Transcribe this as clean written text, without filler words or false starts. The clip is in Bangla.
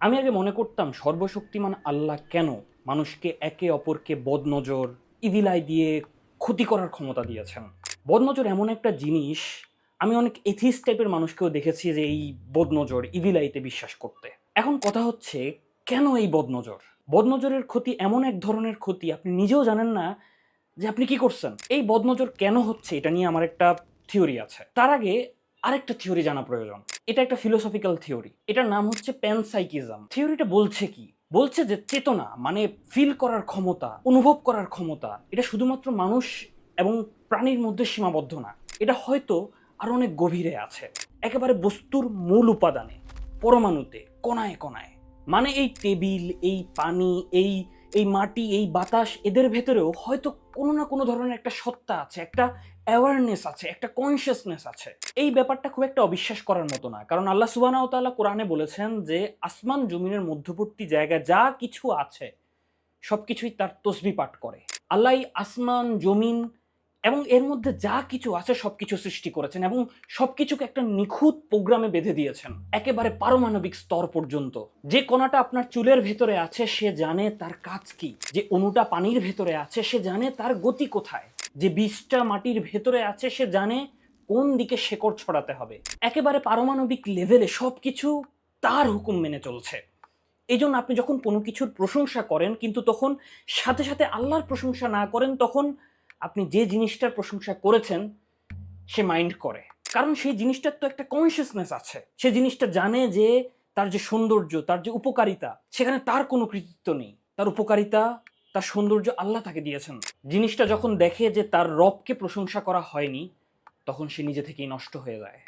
আমি আগে মনে করতাম সর্বশক্তিমান আল্লাহ কেন মানুষকে একে অপরকে বদনজর, ইভিল আই দিয়ে ক্ষতি করার ক্ষমতা দিয়েছেন। বদনজর এমন একটা জিনিস, আমি অনেক এথিস্ট টাইপের মানুষকেও দেখেছি যে এই বদনজর, ইভিল আইতে বিশ্বাস করতে। এখন কথা হচ্ছে, কেন এই বদনজর? বদনজরের ক্ষতি এমন এক ধরনের ক্ষতি, আপনি নিজেও জানেন না যে আপনি কি করছেন। এই বদনজর কেন হচ্ছে এটা নিয়ে আমার একটা থিওরি আছে। তার আগে আরেকটা থিওরি জানা প্রয়োজন। এটা একটা ফিলোসফিক্যাল থিওরি, এটার নাম হচ্ছে প্যানসাইকিজম। থিওরিটা বলছে কি, বলছে যে চেতনা মানে ফিল করার ক্ষমতা, অনুভব করার ক্ষমতা, এটা শুধুমাত্র মানুষ এবং প্রাণীর মধ্যে সীমাবদ্ধ না। এটা হয়তো আরো অনেক গভীরে আছে, একেবারে বস্তুর মূল উপাদানে, পরমাণুতে, কণায় কণায়। মানে এই টেবিল, এই পানি, এই এই মাটি, এই বাতাস, এদের ভেতরেও হয়তো কোনো না কোনো ধরনের একটা সত্তা আছে, একটা অ্যাওয়ারনেস আছে, একটা কনসিয়াসনেস আছে। এই ব্যাপারটা খুব একটা অবিশ্বাস করার মতো না, কারণ আল্লাহ সুবহানাহু ওয়া তাআলা কোরআনে বলেছেন যে আসমান জমিনের মধ্যবর্তী জায়গায় যা কিছু আছে সবকিছুই তার তসবিহ পাঠ করে। আল্লাহ এই আসমান, জমিন এবং এর মধ্যে যা কিছু আছে সবকিছু সৃষ্টি করেছেন এবং সবকিছুকে একটা নিখুঁত প্রোগ্রামে বেঁধে দিয়েছেন, একেবারে পারমাণবিক স্তর পর্যন্ত। যে কণাটা আপনার চুলের ভেতরে আছে সে জানে তার কাজ কি, যে অণুটা পানির ভেতরে আছে সে জানে তার গতি কোথায়, যে বীজটা মাটির ভেতরে আছে সে জানে কোন দিকে শেকড় ছড়াতে হবে। একেবারে পারমাণবিক লেভেলে সবকিছু তার হুকুম মেনে চলছে। এই জন্য আপনি যখন কোনো কিছুর প্রশংসা করেন কিন্তু তখন সাথে সাথে আল্লাহর প্রশংসা না করেন, তখন আপনি যে জিনিসটার প্রশংসা করেছেন সে মাইন্ড করে। কারণ সেই জিনিসটার তো একটা কনসিয়াসনেস আছে, সে জিনিসটা জানে যে তার যে সৌন্দর্য, তার যে উপকারিতা, সেখানে তার কোনো কৃতিত্ব নেই। তার উপকারিতা, তার সৌন্দর্য আল্লাহ তাকে দিয়েছেন। জিনিসটা যখন দেখে যে তার রবকে প্রশংসা করা হয়নি, তখন সে নিজে থেকেই নষ্ট হয়ে যায়।